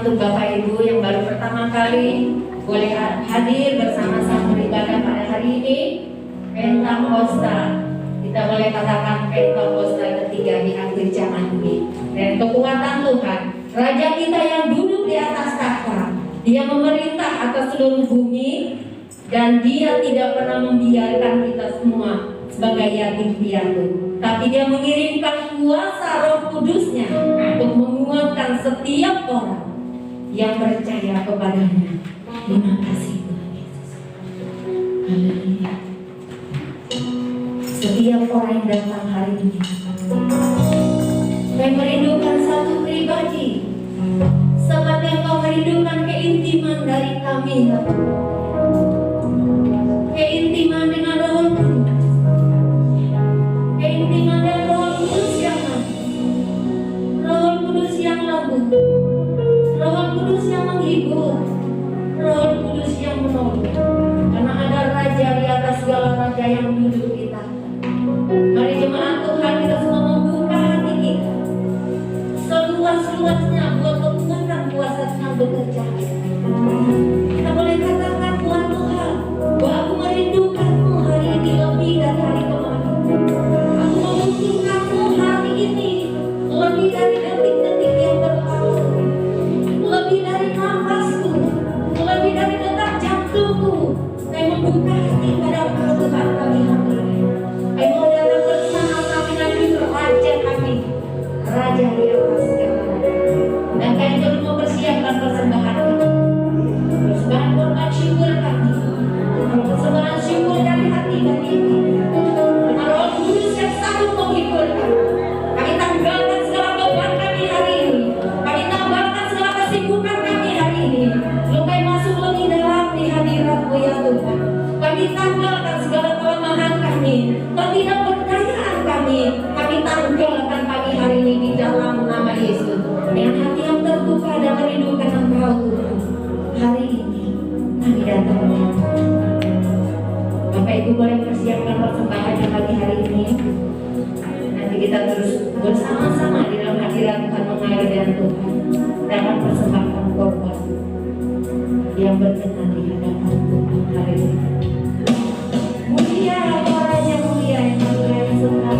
untuk Bapak Ibu yang baru pertama kali boleh hadir bersama-sama beribadah pada hari ini, Pentakosta. Kita boleh katakan Pentakosta ketiga di akhir zaman ini. Dan kekuatan Tuhan, Raja kita yang duduk di atas tahta, Dia memerintah atas seluruh bumi, dan Dia tidak pernah membiarkan kita semua sebagai yatim piatu, tapi Dia mengirimkan kuasa Roh Kudus-Nya untuk menguatkan setiap orang yang percaya kepadanya. Terima kasih Tuhan Yesus. Haleluya. Setiap orang yang datang hari ini, saya merindukan satu pribadi, sebab Engkau merindukan keintiman dari kami, ya Tuhan. Keintiman dengan Roh Kudus, keintiman dengan Roh Kudus yang Roh Kudus yang lembut, Roh Kudus yang menghibur, Roh Kudus yang menolong. Karena ada Raja di atas segala raja yang duduk di tahta. Mari jemaat Tuhan, kita semua membuka hati kita seluas-luasnya buat kekuatan kuasa-Nya bekerja. Kita boleh katakan, Tuhan Tuhan, bahwa aku merindukanmu hari ini lebih dari hari kemarin. Aku membutuhkanmu hari ini lebih dari detik-detik yang berlalu, lebih dari nafasku, lebih dari detak jantungku. Saya membuka hati pada Engkau Tuhan kami hari ini. Engkau datang bersama-sama dengan Raja kami, Raja di atas segala. Dan kami perlu mempersiapkan persembahan kami, persembahan korban syukur kami, persembahan syukur dari hati kami. Karena Roh Kudus yang sanggup menghibur kami. Kami tanggalkan segala beban kami hari ini. Kami tanggalkan segala kesibukan kami hari ini. Lukai masuk lebih dalam di hadirat-Mu ya Tuhan. Kami tanggalkan segala kelemahan kami, ketidakberdayaan kami. Kami tanggalkan pagi hari ini di dalam nama Yesus. Dengan hati yang terbuka dan merindukan Engkau Tuhan. Hari ini kami datang. Bapak Ibu boleh persiapkan persembahannya pagi hari ini. Nanti kita terus bersama-sama di dalam hadirat Tuhan mengalir dengan Tuhan dalam persembahkan korban yang berkenan di hadapan Tuhan hari ini. Mulia Allah Raja mulia yang mulia yang suka.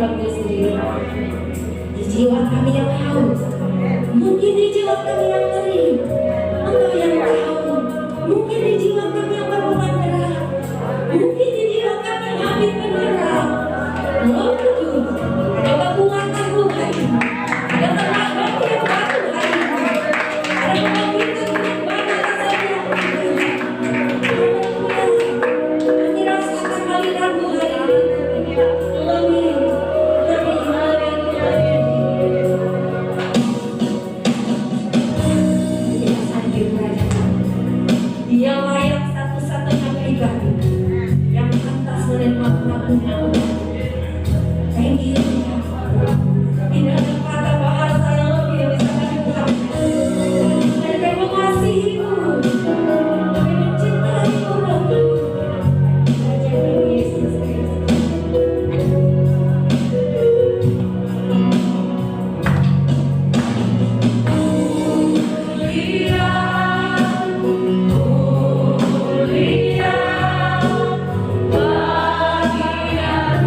Tuhan sendiri. Di jiwa kami yang haus, mungkin di jiwa kami yang kering, Engkau yang tahu. Mungkin di jiwa kami yang berhubungan berat, mungkin di jiwa kami yang hampir menyerah. Roh Kudus, ada kekuatan Tuhan, ada tenaga yang baru hari ini, ada kebangkitan yang baru rasanya. Kami rasakan aliran-Mu hari ini. Amin. Dia layak satu-satunya pribadi yang pantas menerima pengakuan. Thank you. Tidak ada kata bahasa yang lebih yang bisa kami ucapkan. Dan kami mengasihi-Mu, kami mencintai-Mu, Roh. Raja Yesus Kristus. Mulia, mulia, bahagia.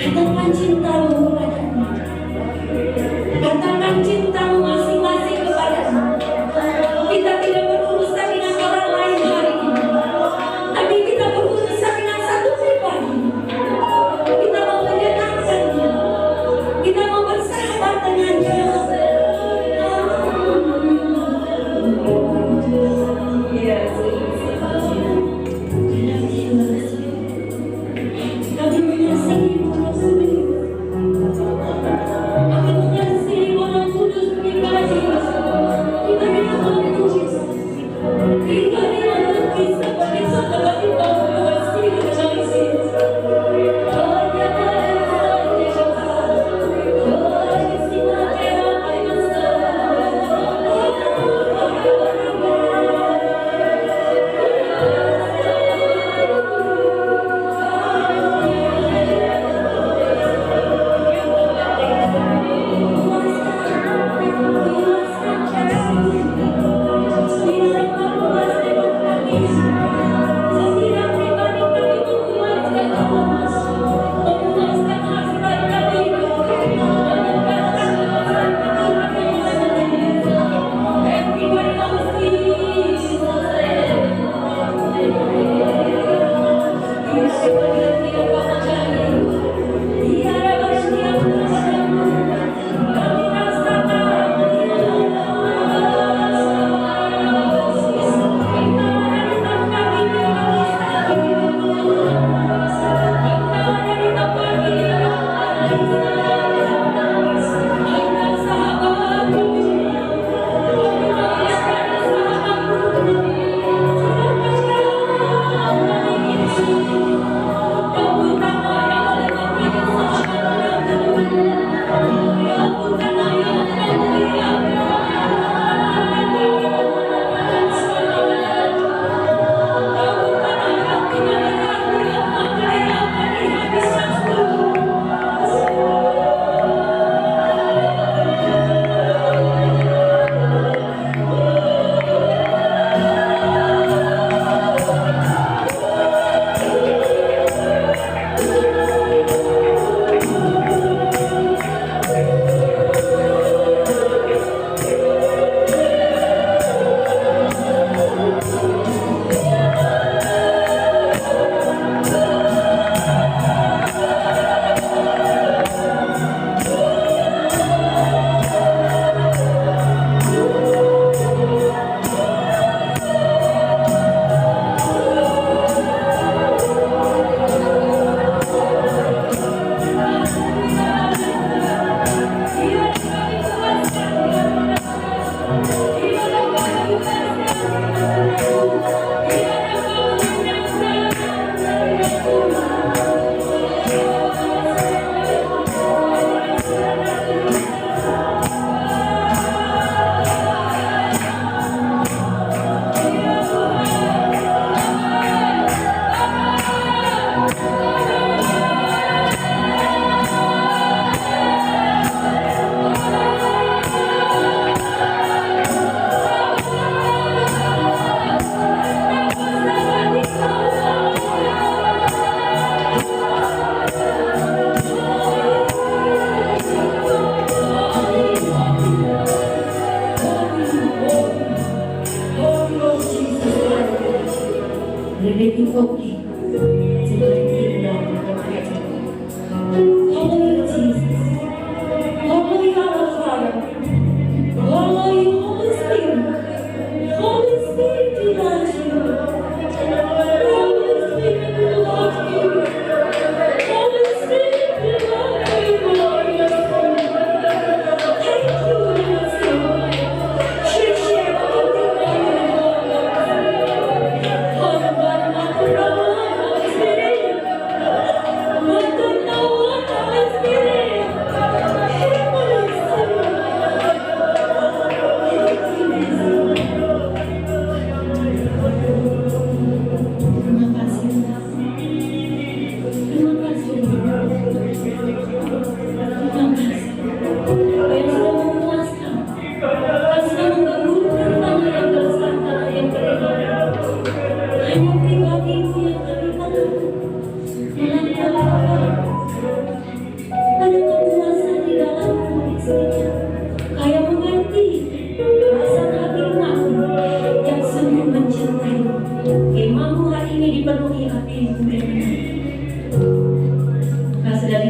Katakan cintamu kepadanya. Katakan cintamu masing-masing kepadanya. Kita tidak berurusan dengan orang lain hari ini, tapi kita berurusan dengan satu pribadi. Kita mau menyenangkannya. Kita mau bersahabat dengannya. Yes. Kami mengasihi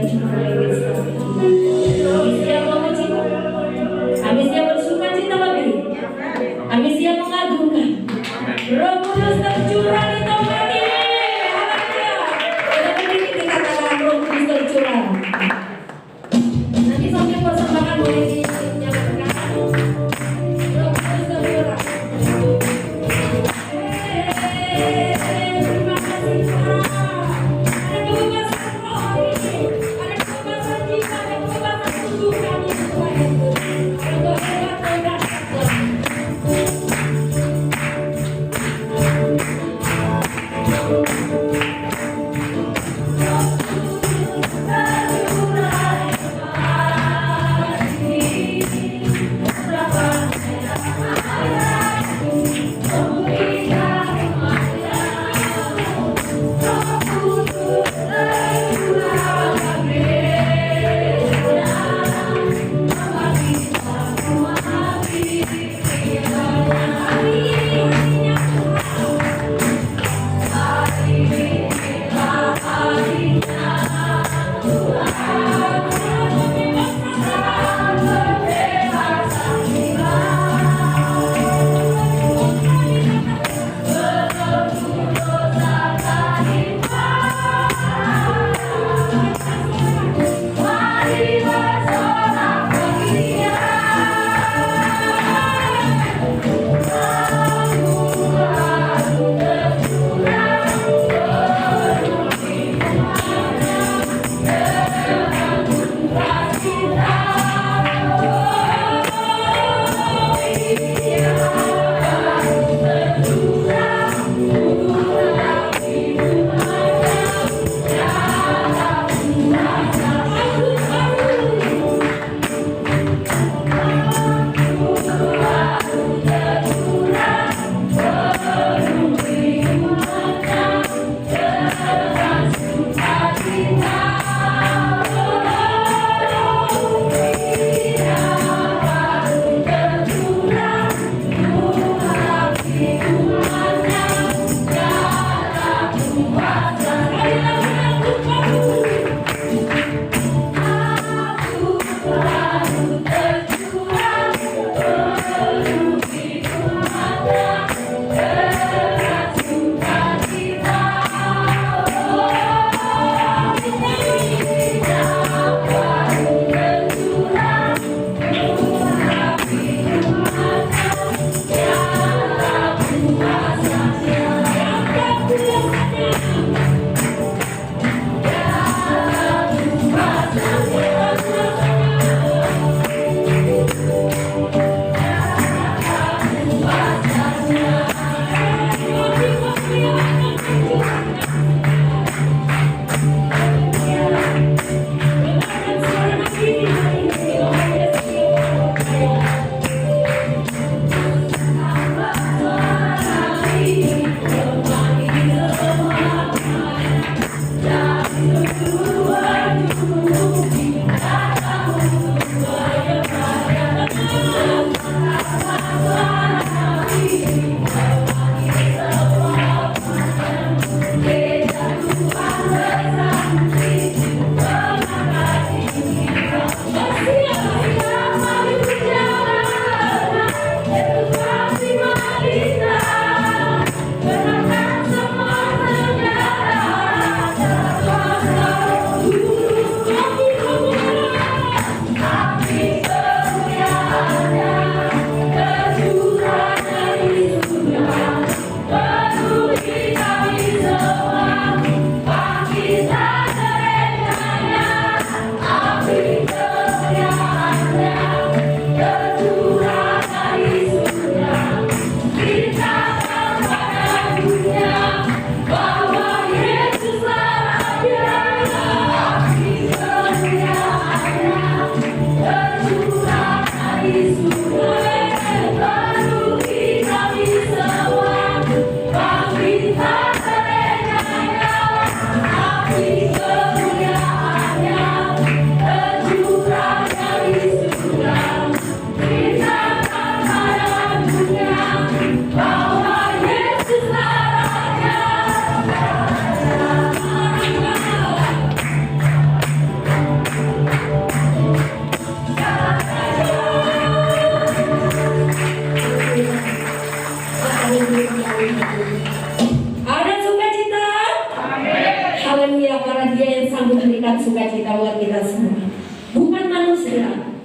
cuma lewat sekali. Kami siap memuji, kami siap bersuka cita lebih, kami siap mengagungkan. Roh Kudus tercurah di tempat ini. Haleluya. Kita berdiri kita katakan Roh Kudus tercurah. Nanti sampai persembahan boleh dinyalakan. Roh Kudus tercurah. Terima kasih Pak. Ada kebebasan roh ini, ada kebebasan jiwa, ada kebebasan tubuh kami Tuhan Yesus. Engkau hebat, Engkau dahsyat Tuhan.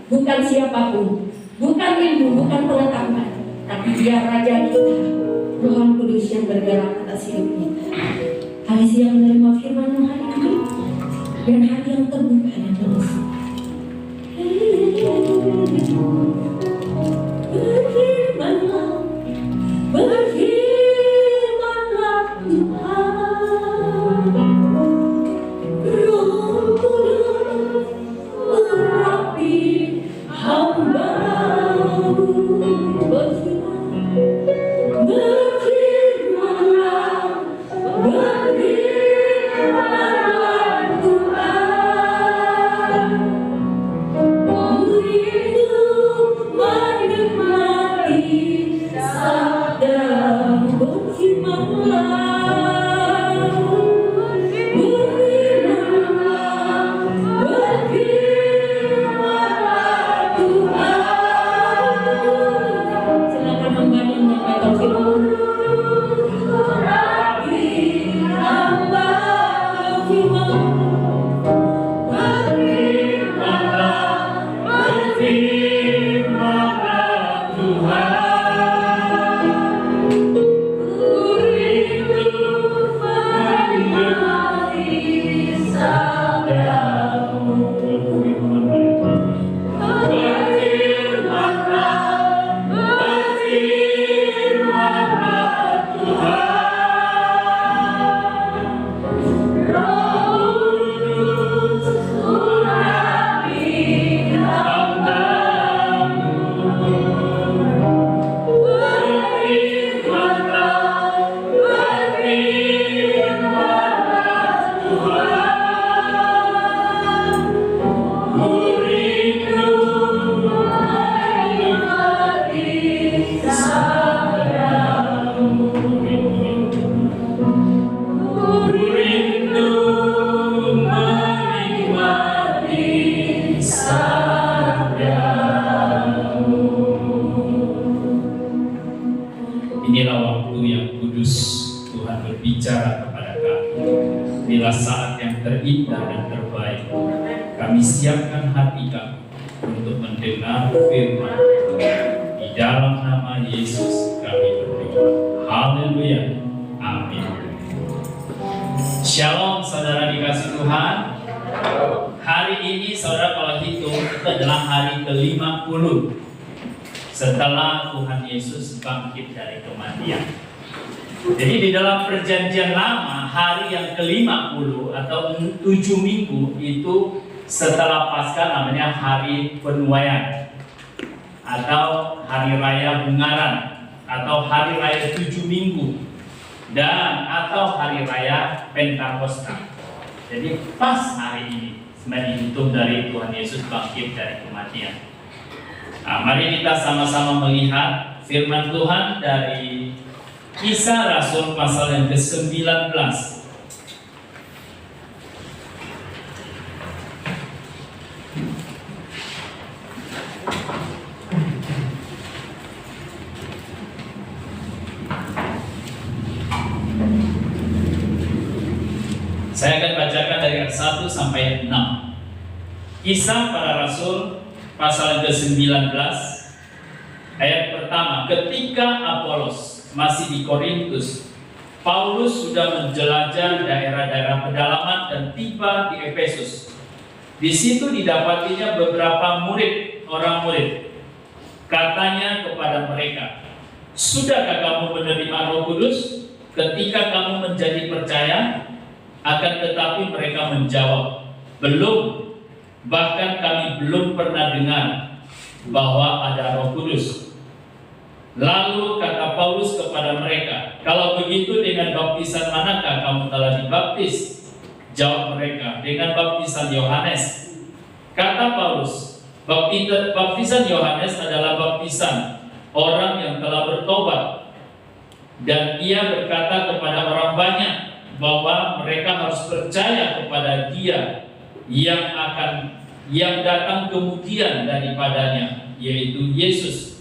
bukan siapapun, bukan ilmu, bukan pengetahuan, tapi Dia Raja kita, Roh Kudus yang bergerak atas hidup kita. Hari siang menerima firman-Mu hari ini, dan hati yang terbuka dan tulus. Berfirmanlah, berfirmanlah Tuhan. Roh Kudus urapi hamba-Mu. Berfirmanlah, berfirmanlah Tuhan. Ku rindu menikmati sabda-Mu. Berfirmanlah, berfirmanlah, berfirmanlah Tuhan. Silakan hamba-Nya menyampaikan firman. Urapi hamba firman. Inilah waktu yang kudus Tuhan berbicara kepada kami. Inilah saat yang terindah dan terbaik. Kami siapkan hati kami untuk mendengar firman. Di dalam nama Yesus kami berdoa. Haleluya. Amin. Shalom saudara dikasih Tuhan. Hari ini saudara kalau hitung itu adalah hari ke-50 setelah Tuhan Yesus bangkit dari kematian. Jadi di dalam perjanjian lama, hari yang ke-50 atau 7 minggu itu setelah Paskah namanya hari penuaian atau hari raya Bungaran atau hari raya 7 minggu dan atau hari raya Pentakosta. Jadi pas hari ini sebenarnya dihitung dari Tuhan Yesus bangkit dari kematian. Nah, mari kita sama-sama melihat firman Tuhan dari Kisah Rasul pasal yang ke-19. Saya akan bacakan dari ayat 1 sampai ayat 6. Kisah para Rasul pasal ke-19 ayat pertama. Ketika Apolos masih di Korintus, Paulus sudah menjelajah daerah-daerah pedalaman dan tiba di Efesus. Di situ didapatinya beberapa orang murid. Katanya kepada mereka, "Sudahkah kamu menerima Roh Kudus ketika kamu menjadi percaya?" Akan tetapi mereka menjawab, "Belum. Bahkan kami belum pernah dengar bahwa ada Roh Kudus." Lalu kata Paulus kepada mereka, "Kalau begitu dengan baptisan manakah kamu telah dibaptis?" Jawab mereka, "Dengan baptisan Yohanes." Kata Paulus, "Baptisan Yohanes adalah baptisan orang yang telah bertobat." Dan ia berkata kepada orang banyak bahwa mereka harus percaya kepada Dia yang datang kemudian daripadanya, yaitu Yesus.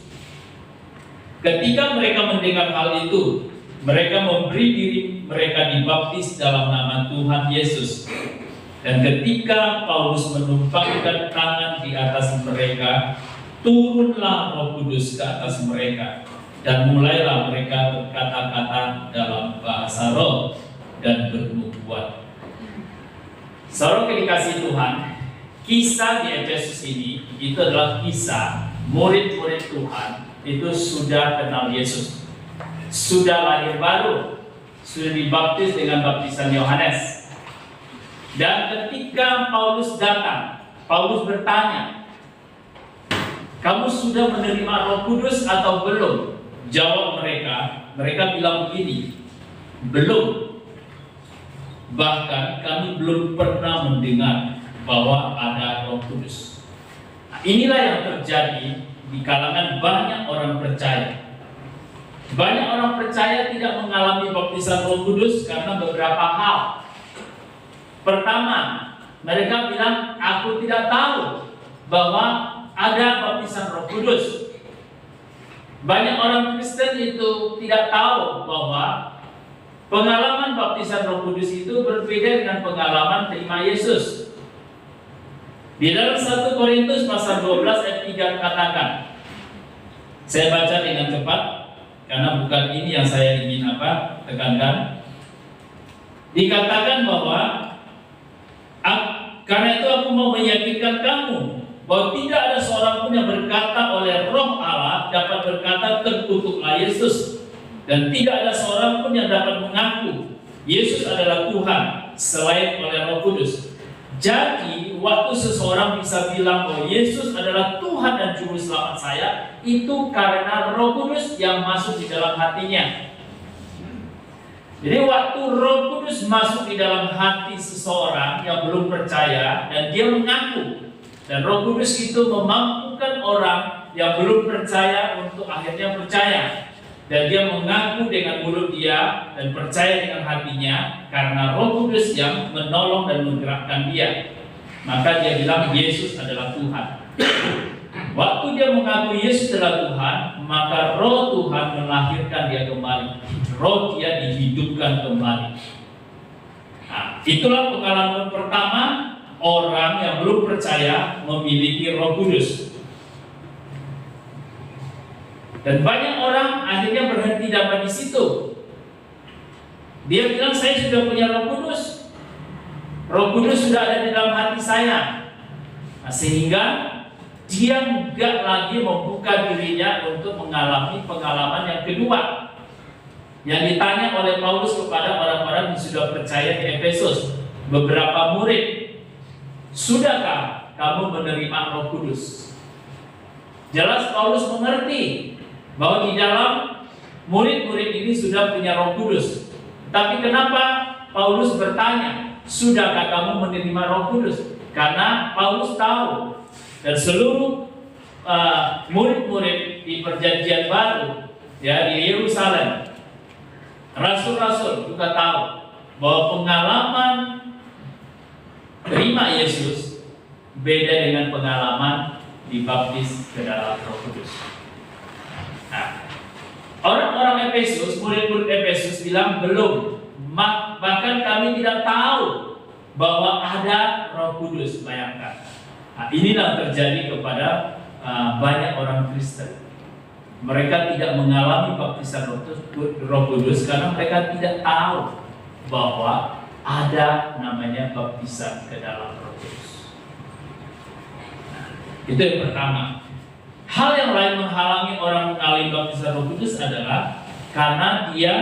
Ketika mereka mendengar hal itu, mereka memberi diri mereka dibaptis dalam nama Tuhan Yesus. Dan ketika Paulus menumpangkan tangan di atas mereka, turunlah Roh Kudus ke atas mereka, dan mulailah mereka berkata-kata dalam bahasa roh dan bernubuat. Saudara dikasih Tuhan, kisah di Efesus ini itu adalah kisah murid-murid Tuhan itu sudah kenal Yesus, sudah lahir baru, sudah dibaptis dengan baptisan Yohanes. Dan ketika Paulus datang, Paulus bertanya, kamu sudah menerima Roh Kudus atau belum? Jawab mereka bilang begini, belum. Bahkan kami belum pernah mendengar bahwa ada Roh Kudus. Nah, inilah yang terjadi di kalangan banyak orang percaya. Banyak orang percaya tidak mengalami baptisan Roh Kudus karena beberapa hal. Pertama, mereka bilang, aku tidak tahu bahwa ada baptisan Roh Kudus. Banyak orang Kristen itu tidak tahu bahwa pengalaman baptisan Roh Kudus itu berbeda dengan pengalaman terima Yesus. Di dalam 1 Korintus pasal 12 ayat 3 katakan, saya baca dengan cepat karena bukan ini yang saya ingin tekankan. Dikatakan bahwa karena itu aku mau meyakinkan kamu bahwa tidak ada seorang pun yang berkata oleh Roh Allah dapat berkata terkutuklah Yesus, dan tidak ada seorang pun yang dapat mengaku Yesus adalah Tuhan selain oleh Roh Kudus. Jadi waktu seseorang bisa bilang bahwa Yesus adalah Tuhan dan Juru Selamat saya, itu karena Roh Kudus yang masuk di dalam hatinya. Jadi waktu Roh Kudus masuk di dalam hati seseorang yang belum percaya dan dia mengaku, dan Roh Kudus itu memampukan orang yang belum percaya untuk akhirnya percaya, dan dia mengaku dengan mulut dia dan percaya dengan hatinya karena Roh Kudus yang menolong dan menggerakkan dia. Maka dia bilang Yesus adalah Tuhan. Waktu dia mengaku Yesus adalah Tuhan, maka Roh Tuhan melahirkan dia kembali. Roh dia dihidupkan kembali. Nah, itulah pengalaman pertama orang yang belum percaya memiliki Roh Kudus. Dan banyak orang akhirnya berhenti dapat di situ. Dia bilang saya sudah punya Roh Kudus. Roh Kudus sudah ada di dalam hati saya. Nah, sehingga dia enggak lagi membuka dirinya untuk mengalami pengalaman yang kedua yang ditanya oleh Paulus kepada orang-orang yang sudah percaya di Efesus, beberapa murid, sudahkah kamu menerima Roh Kudus? Jelas Paulus mengerti bahwa di dalam murid-murid ini sudah punya Roh Kudus. Tapi kenapa Paulus bertanya, sudahkah kamu menerima Roh Kudus? Karena Paulus tahu dan seluruh murid-murid di Perjanjian Baru ya di Yerusalem, rasul-rasul juga tahu bahwa pengalaman terima Yesus beda dengan pengalaman dibaptis ke dalam Roh Kudus. Nah, orang-orang Efesus, murid-murid Efesus bilang belum, bahkan kami tidak tahu bahwa ada Roh Kudus. Bayangkan. Nah, inilah terjadi kepada banyak orang Kristen. Mereka tidak mengalami baptisan Roh Kudus karena mereka tidak tahu bahwa ada namanya baptisan ke dalam Roh Kudus. Nah, itu yang pertama. Hal yang lain menghalangi orang mengalami baptisan Roh Kudus adalah karena dia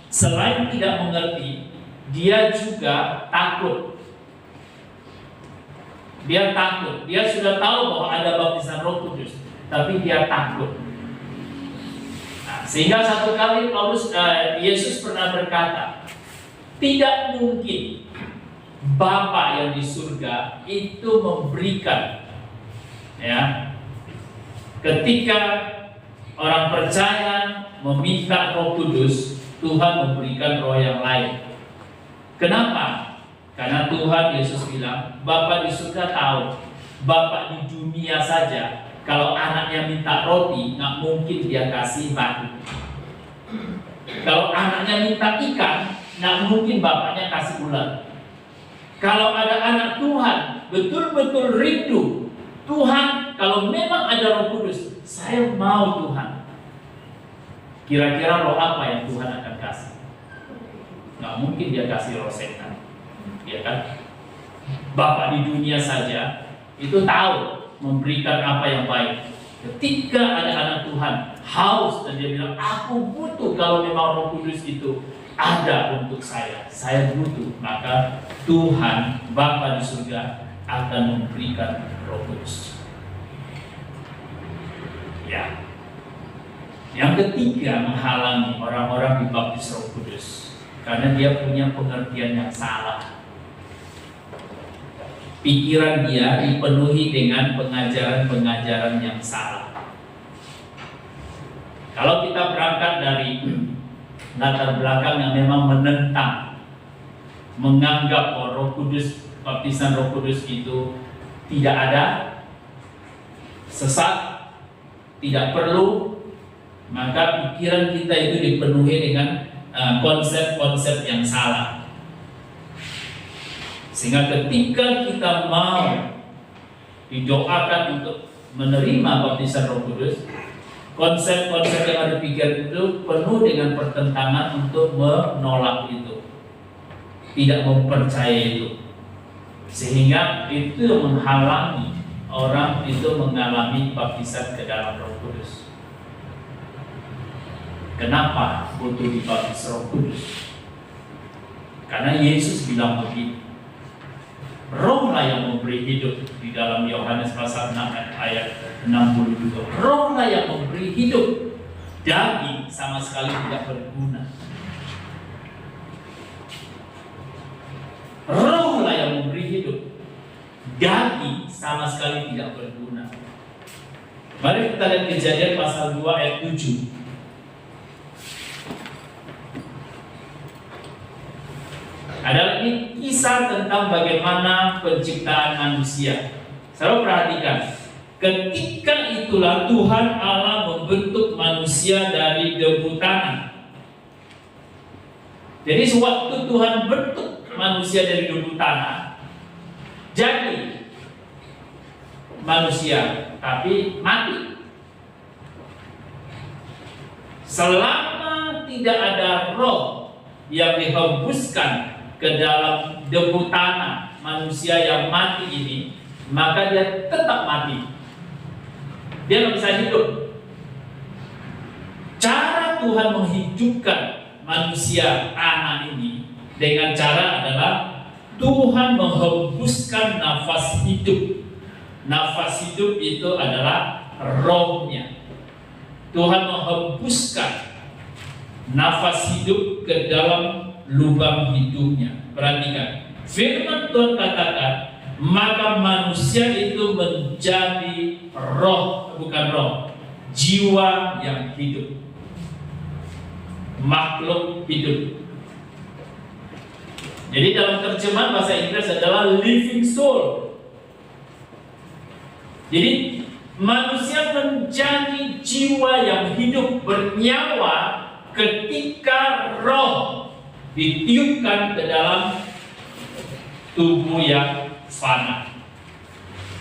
selain tidak mengerti, dia juga takut. Dia takut. Dia sudah tahu bahwa ada baptisan Roh Kudus, tapi dia takut. Nah, sehingga satu kali Yesus pernah berkata, tidak mungkin Bapa yang di surga itu memberikan, ya, ketika orang percaya meminta Roh Kudus, Tuhan memberikan roh yang lain. Kenapa? Karena Tuhan Yesus bilang, Bapa di surga tahu, Bapa di dunia saja, kalau anaknya minta roti, nggak mungkin dia kasih batu. Kalau anaknya minta ikan, nggak mungkin bapaknya kasih ular. Kalau ada anak Tuhan betul-betul rindu Tuhan, kalau memang ada Roh Kudus, saya mau Tuhan. Kira-kira roh apa yang Tuhan akan kasih? Nggak mungkin dia kasih roh setan, ya kan? Bapa di dunia saja itu tahu memberikan apa yang baik. Ketika ada anak Tuhan haus dan dia bilang, aku butuh, kalau memang Roh Kudus itu ada untuk saya butuh, maka Tuhan Bapa di surga akan memberikan Roh Kudus. Ya. Yang ketiga, menghalangi orang-orang dibaptis Roh Kudus karena dia punya pengertian yang salah. Pikiran dia dipenuhi dengan pengajaran-pengajaran yang salah. Kalau kita berangkat dari latar belakang yang memang menentang, menganggap bahwa Roh Kudus, baptisan Roh Kudus itu tidak ada, sesat, tidak perlu, maka pikiran kita itu dipenuhi dengan konsep-konsep yang salah. Sehingga ketika kita mau didoakan untuk menerima baptisan Roh Kudus, konsep-konsep yang ada di pikiran itu penuh dengan pertentangan untuk menolak itu, tidak mempercayai itu, sehingga itu menghalangi orang itu mengalami baptisan ke dalam Roh Kudus. Kenapa butuh dibaptis Roh Kudus? Karena Yesus bilang begitu. Rohlah yang memberi hidup, di dalam Yohanes pasal 6 ayat 62. Rohlah yang memberi hidup, daging sama sekali tidak berguna. Rohlah yang memberi hidup, daging sama sekali tidak berguna. Mari kita lihat Kejadian pasal 2 ayat 7. Adalah ini kisah tentang bagaimana penciptaan manusia. Saudara perhatikan, ketika itulah Tuhan Allah membentuk manusia dari debu tanah. Jadi sewaktu Tuhan bentuk manusia dari debu tanah, jadi manusia, tapi mati. Selama tidak ada roh yang dihembuskan ke dalam debu tanah manusia yang mati ini, maka dia tetap mati. Dia tidak bisa hidup. Cara Tuhan menghidupkan manusia tanah ini dengan cara adalah Tuhan menghembuskan nafas hidup. Nafas hidup itu adalah rohnya. Tuhan menghembuskan nafas hidup ke dalam lubang hidupnya. Perhatikan, firman Tuhan katakan, maka manusia itu menjadi roh, bukan roh, jiwa yang hidup, makhluk hidup. Jadi dalam terjemahan bahasa Inggris adalah living soul. Jadi manusia menjadi jiwa yang hidup, bernyawa ketika roh ditiupkan ke dalam tubuh yang fana.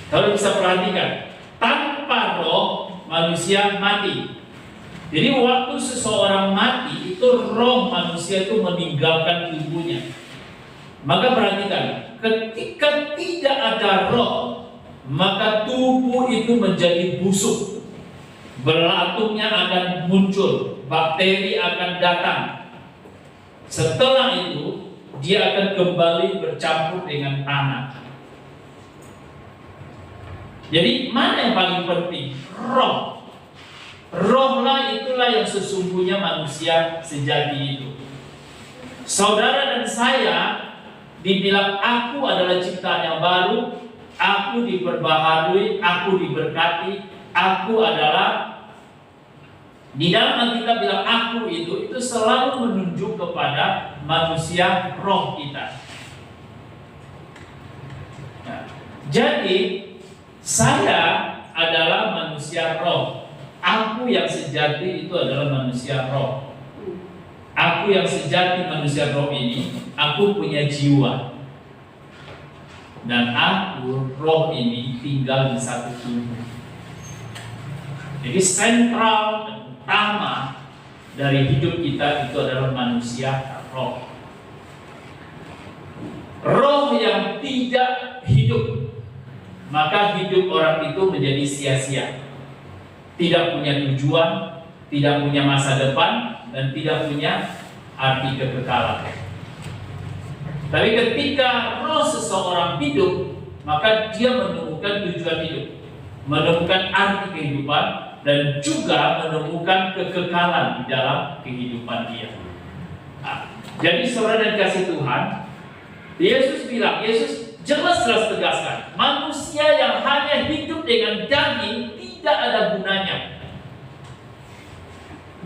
Kalau bisa perhatikan, tanpa roh manusia mati. Jadi waktu seseorang mati, itu roh manusia itu meninggalkan tubuhnya. Maka perhatikan, ketika tidak ada roh, maka tubuh itu menjadi busuk. Belatungnya akan muncul, bakteri akan datang. Setelah itu, dia akan kembali bercampur dengan tanah. Jadi mana yang paling penting? Roh. Rohlah itulah yang sesungguhnya manusia sejati itu. Saudara dan saya dibilang aku adalah ciptaan yang baru, aku diperbaharui, aku diberkati, aku adalah. Di dalam Alkitab bilang aku itu selalu menunjuk kepada manusia roh kita. Nah, jadi saya adalah manusia roh. Aku yang sejati itu adalah manusia roh. Aku yang sejati manusia roh ini, aku punya jiwa. dan aku, roh ini tinggal di satu tubuh. Jadi sentral dan utama dari hidup kita itu adalah manusia roh. Roh yang tidak hidup, maka hidup orang itu menjadi sia-sia. Tidak punya tujuan, tidak punya masa depan, dan tidak punya arti kekekalan. Tapi ketika roh seseorang hidup, maka dia menemukan tujuan hidup, menemukan arti kehidupan, dan juga menemukan kekekalan di dalam kehidupan dia. Nah, jadi saudara dan kasih Tuhan, Yesus jelas tegaskan, manusia yang hanya hidup dengan daging tidak ada gunanya.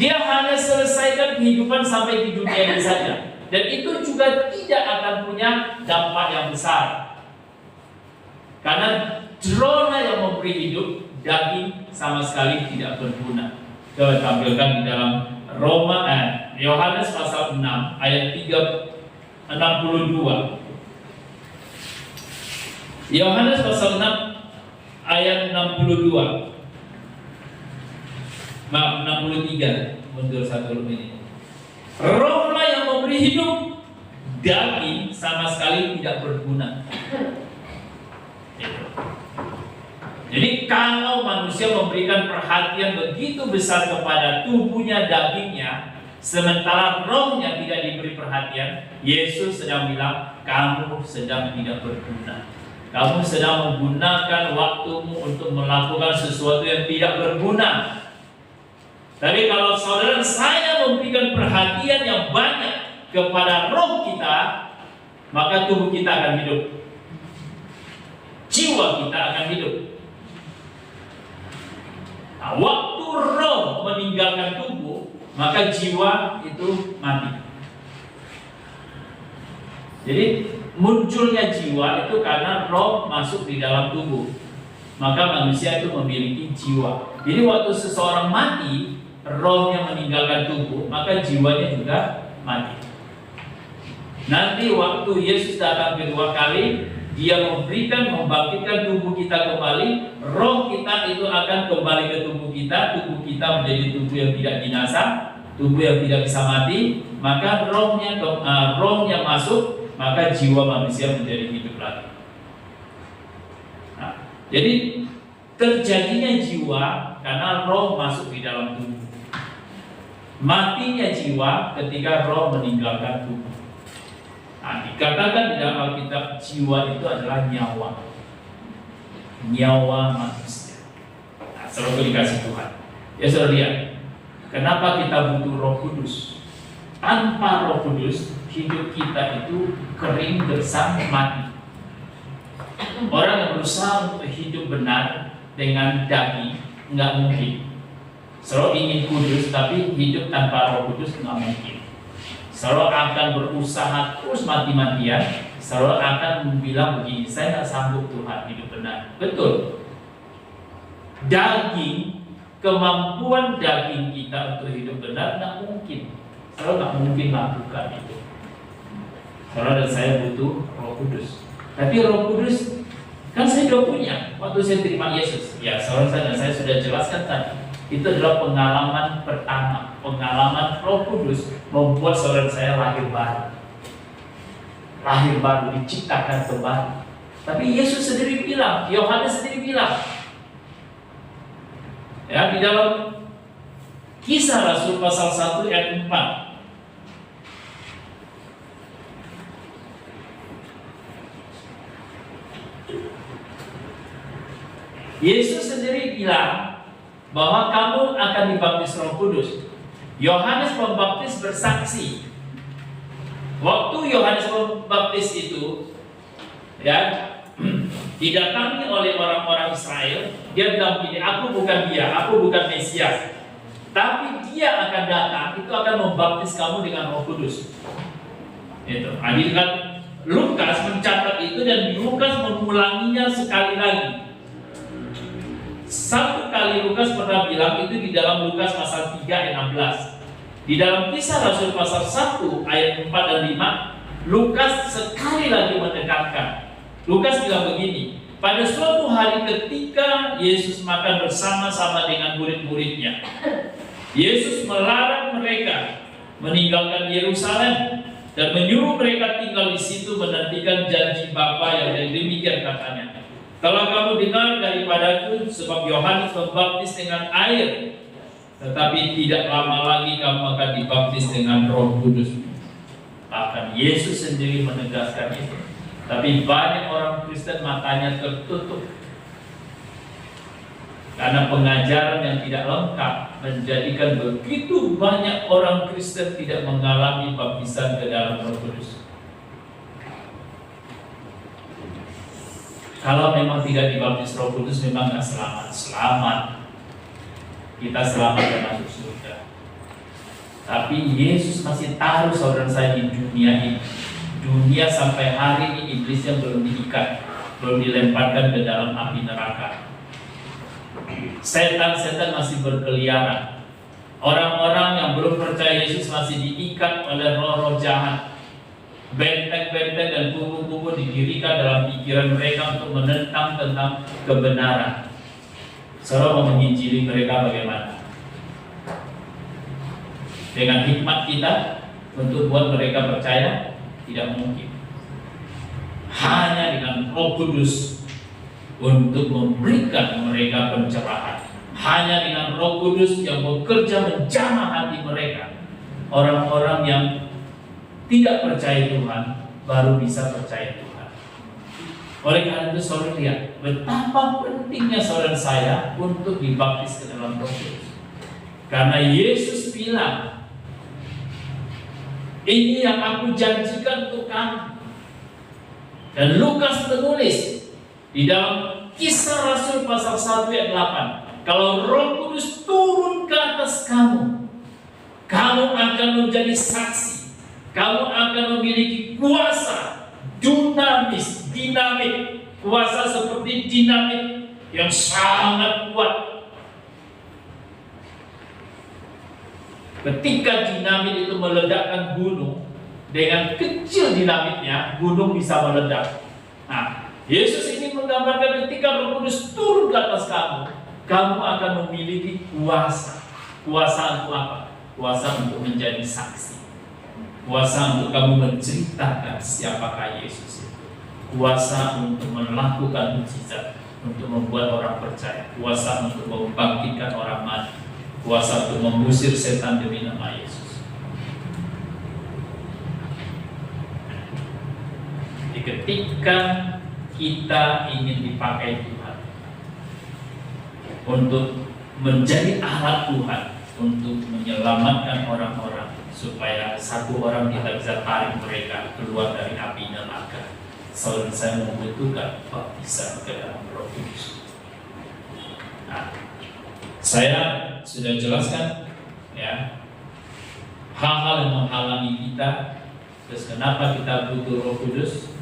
Dia hanya selesaikan kehidupan sampai di dunia ini saja, dan itu juga tidak akan punya dampak yang besar. Karena drona yang memberi hidup, daging sama sekali tidak berguna. Kita tampilkan di dalam Yohanes pasal 6 ayat 62. Yohanes pasal 6 ayat 62. Maaf, 63. Mundur satu menit. Rohlah yang memberi hidup, daging sama sekali tidak berguna. Jadi kalau manusia memberikan perhatian begitu besar kepada tubuhnya, dagingnya, sementara rohnya tidak diberi perhatian, Yesus sedang bilang, kamu sedang tidak berguna. Kamu sedang menggunakan waktumu untuk melakukan sesuatu yang tidak berguna. Tapi kalau saudara dan saya memberikan perhatian yang banyak kepada roh kita, maka tubuh kita akan hidup. Jiwa kita akan hidup. Nah, waktu roh meninggalkan tubuh, maka jiwa itu mati. Jadi munculnya jiwa itu karena roh masuk di dalam tubuh. Maka manusia itu memiliki jiwa. Jadi waktu seseorang mati, rohnya meninggalkan tubuh, maka jiwanya juga mati. Nanti waktu Yesus datang kedua kali, Dia membangkitkan tubuh kita kembali, roh kita itu akan kembali ke tubuh kita menjadi tubuh yang tidak binasa, tubuh yang tidak bisa mati, maka rohnya masuk, maka jiwa manusia menjadi hidup lagi. Nah, jadi terjadinya jiwa karena roh masuk di dalam tubuh. Matinya jiwa ketika roh meninggalkan tubuh. Nah, dikatakan di dalam Alkitab jiwa itu adalah nyawa manusia. Nah, selalu dikasih Tuhan. Ya saudara lihat, kenapa kita butuh Roh Kudus? Tanpa Roh Kudus, hidup kita itu kering, gersang, mati. Orang yang berusaha untuk hidup benar dengan daging nggak mungkin. Selalu ingin kudus, tapi hidup tanpa Roh Kudus nggak mungkin. Selalu akan berusaha terus mati-matian, selalu akan bilang begini, saya nggak sanggup Tuhan hidup benar. Betul. Daging, kemampuan daging kita untuk hidup benar nggak mungkin. Selalu nggak mungkin melakukan itu. Selalu dan saya butuh Roh Kudus. Tapi Roh Kudus kan saya sudah punya waktu saya terima Yesus. Ya, selalu saya sudah jelaskan tadi. Itu adalah pengalaman pertama, pengalaman Roh Kudus membuat saudara saya lahir baru, diciptakan kembali. Tapi Yesus sendiri bilang, Yohanes sendiri bilang, ya di dalam Kisah Rasul pasal 1 ayat 4. Yesus sendiri bilang bahwa kamu akan dibaptis Roh Kudus. Yohanes Pembaptis bersaksi. Waktu Yohanes Pembaptis itu, ya, didatangi oleh orang-orang Israel, dia bilang begini, aku bukan Mesias, tapi dia akan datang, itu akan membaptis kamu dengan Roh Kudus. Itu. Nah, Lukas mencatat itu dan Lukas mengulanginya sekali lagi. Satu kali Lukas pernah bilang itu di dalam Lukas pasal 3 ayat 16. Di dalam Kisah Rasul pasal 1 ayat 4 dan 5, Lukas sekali lagi menekankan Lukas bilang begini, pada suatu hari ketika Yesus makan bersama-sama dengan murid-muridnya, Yesus melarang mereka meninggalkan Yerusalem dan menyuruh mereka tinggal di situ menantikan janji Bapa yang demikian katanya. Kalau kamu dengar daripadaku, sebab Yohanes membaptis dengan air, tetapi tidak lama lagi kamu akan dibaptis dengan Roh Kudus. Bahkan Yesus sendiri menegaskan itu. Tapi banyak orang Kristen matanya tertutup karena pengajaran yang tidak lengkap menjadikan begitu banyak orang Kristen tidak mengalami baptisan ke dalam Roh Kudus. Kalau memang tidak dibaptis Roh Kudus memang nggak selamat. Selamat, kita selamat dan masuk surga. Tapi Yesus masih taruh saudara saya di dunia ini. Dunia sampai hari ini iblisnya belum diikat, belum dilemparkan ke dalam api neraka. Setan-setan masih berkeliaran. Orang-orang yang belum percaya Yesus masih diikat oleh roh-roh jahat. Benteng-benteng dan kubu-kubu didirikan dalam pikiran mereka untuk menentang tentang kebenaran. Saudara mau menginjili mereka bagaimana? Dengan hikmat kita untuk buat mereka percaya? Tidak mungkin. Hanya dengan Roh Kudus untuk memberikan mereka pencerahan. Hanya dengan Roh Kudus yang bekerja menjamah hati mereka. Orang-orang yang tidak percaya Tuhan baru bisa percaya Tuhan. Oleh karena itu saudara lihat betapa pentingnya saudara saya untuk dibaptis ke dalam Roh Kudus. Karena Yesus bilang, ini yang aku janjikan untuk kamu. Dan Lukas menulis di dalam Kisah Rasul pasal 1 ayat 8, kalau Roh Kudus turun ke atas kamu, kamu akan menjadi saksi. Kamu akan memiliki kuasa dinamis, dinamik, kuasa seperti dinamit yang sangat kuat. Ketika dinamit itu meledakkan gunung, dengan kecil dinamitnya, gunung bisa meledak. Nah, Yesus ini menggambarkan ketika Roh Kudus turun ke atas kamu, kamu akan memiliki kuasa. Kuasa untuk apa? Kuasa untuk menjadi saksi. Kuasa untuk kamu menceritakan siapakah Yesus itu. Kuasa untuk melakukan mukjizat, untuk membuat orang percaya. Kuasa untuk membangkitkan orang mati. Kuasa untuk mengusir setan demi nama Yesus. Jadi ketika kita ingin dipakai Tuhan untuk menjadi alat Tuhan untuk menyelamatkan orang-orang, supaya satu orang kita bisa tarik mereka keluar dari api neraka, saudara saya membutuhkan baptisan ke dalam Roh Kudus. Nah, saya sudah jelaskan ya hal-hal yang menghalangi kita. Terus kenapa kita butuh Roh Kudus?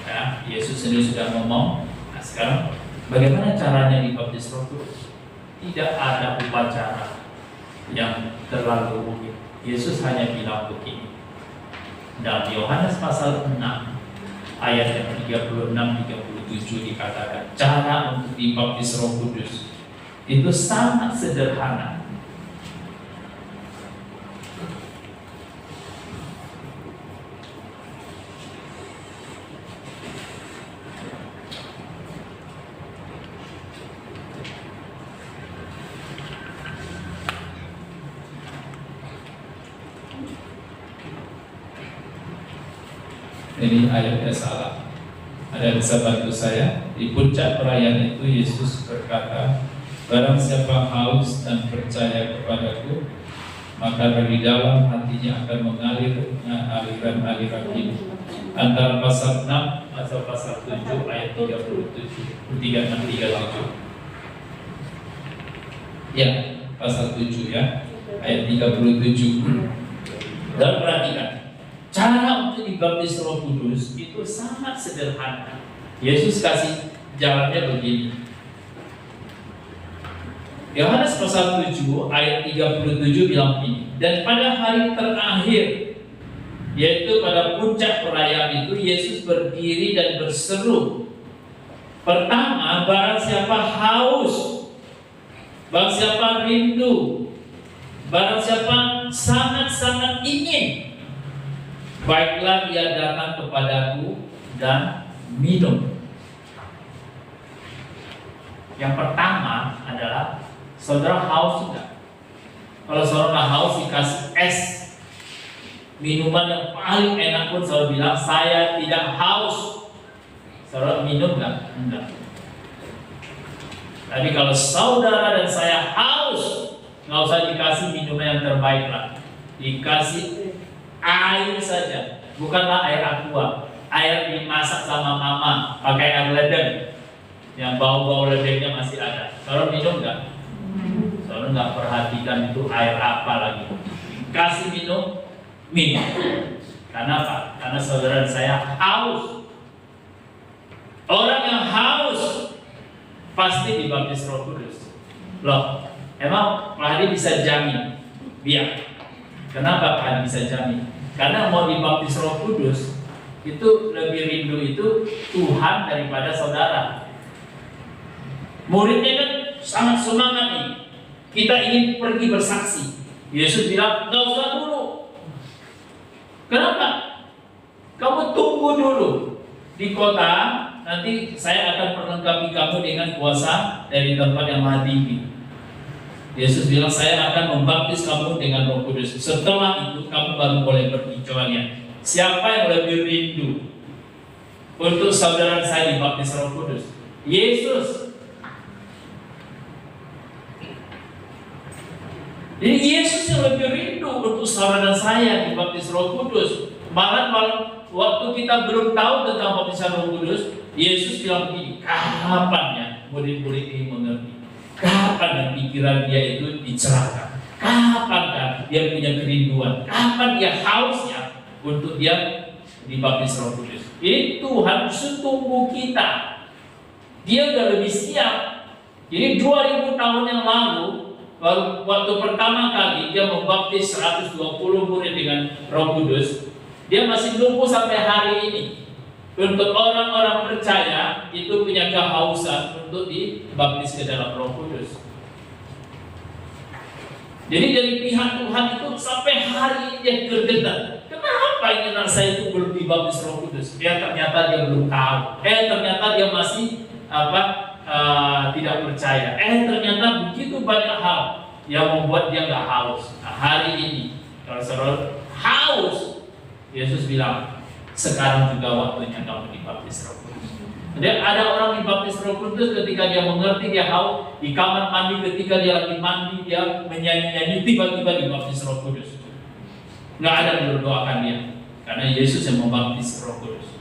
Ya, Yesus sendiri sudah ngomong. Nah, sekarang bagaimana caranya dibaptis Roh Kudus? Tidak ada upacara yang terlalu rumit. Yesus hanya bilang begini. Dalam Yohanes pasal 6 ayat yang 36-37 dikatakan cara untuk dibaptis Roh Kudus itu sangat sederhana. Ini ayatnya salah. Ada yang bisa bantu saya? Di puncak perayaan itu Yesus berkata, barang siapa haus dan percaya kepadaku, maka dari dalam hatinya akan mengalir aliran-aliran hidup. Antara pasal 6 atau pasal 7 ayat 36-37. Ya, pasal 7 ya, ayat 37. Dan perhatikan, cara untuk dibaptis Roh Kudus itu sangat sederhana. Yesus kasih jalannya begini. Yohanes pasal 7 ayat 37 bilang begini, dan pada hari terakhir yaitu pada puncak perayaan itu Yesus berdiri dan berseru. Pertama, barang siapa haus, barang siapa rindu, barang siapa sangat-sangat ingin, baiklah ia datang kepadaku dan minum. Yang pertama adalah saudara haus enggak? Kalau saudara haus dikasih es, minuman yang paling enak pun saudara bilang saya tidak haus, saudara minum enggak? Enggak. Tapi kalau saudara dan saya haus, nggak usah dikasih minuman yang terbaik lah, dikasih air saja, bukanlah air aqua, air dimasak sama mama pakai air ledeng yang bau-bau ledengnya masih ada. Saudara minum nggak? Saudara nggak perhatikan itu air apa lagi, kasih minum. Karena apa? Karena saudara dan saya haus. Orang yang haus pasti dibaptis Roh Kudus. Loh, emang Pak Hadi bisa jamin? Biar. Kenapa Pak Hadi bisa jamin? Karena mau dibaptis Roh Kudus itu lebih rindu itu Tuhan daripada saudara. Muridnya kan sangat semangat nih. Kita ingin pergi bersaksi. Yesus bilang, nggak usah dulu. Kenapa? Kamu tunggu dulu di kota. Nanti saya akan perlengkapi kamu dengan kuasa dari tempat yang maha tinggi. Yesus bilang, saya akan membaptis kamu dengan Roh Kudus. Setelah itu kamu baru boleh pergi. Coba lihat, siapa yang lebih rindu untuk saudara saya dibaptis Roh Kudus? Yesus. Jadi Yesus yang lebih rindu untuk saudara saya dibaptis Roh Kudus. Malah waktu kita belum tahu tentang baptisan Roh Kudus, Yesus bilang begini, kapan ya murid-murid ini mengerti? Kapan ya pikiran dia itu dicerahkan? Kapan kan dia punya kerinduan? Kapan dia hausnya untuk dia dibaptis Roh Kudus? Jadi Tuhan tunggu kita. Dia udah lebih siap. Jadi 2000 tahun yang lalu, waktu pertama kali dia membaptis 120 murid dengan Roh Kudus, dia masih nunggu sampai hari ini. Untuk orang-orang percaya itu punya kehausan untuk dibaptis ke dalam Roh Kudus. Jadi dari pihak Tuhan itu sampai hari ini dia gergetan. Kenapa ini anak saya itu belum dibaptis Roh Kudus? Ternyata dia belum tahu. Ternyata dia masih tidak percaya. Ternyata begitu banyak hal yang membuat dia nggak haus. Nah, hari ini kalau saudara haus, Yesus bilang, sekarang juga waktunya kamu dibaptis Roh Kudus. Jadi ada orang dibaptis Roh Kudus ketika dia mengerti dia haus, di kamar mandi ketika dia lagi mandi dia menyanyi-nyanyi, tiba-tiba dibaptis Roh Kudus. Nggak ada yang berdoakan dia, karena Yesus yang membaptis Roh Kudus.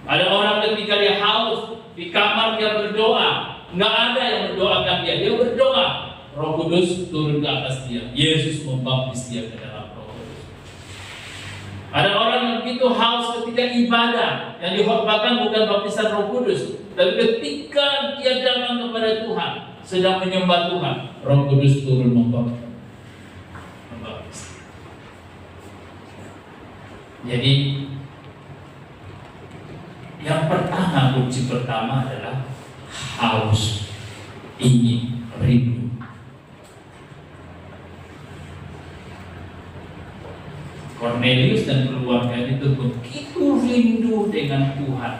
Ada orang ketika dia haus, di kamar dia berdoa, nggak ada yang mendoakan dia, dia berdoa, Roh Kudus turun ke atas dia, Yesus membaptis dia ke dalam Roh Kudus. Ada orang yang begitu haus ketika ibadah, yang dikhotbahkan bukan baptisan Roh Kudus, tapi ketika dia datang kepada Tuhan, sedang menyembah Tuhan, Roh Kudus turun membaptis. Jadi yang pertama, kunci pertama adalah haus, ingin, rindu. Cornelius dan keluarga itu begitu rindu dengan Tuhan,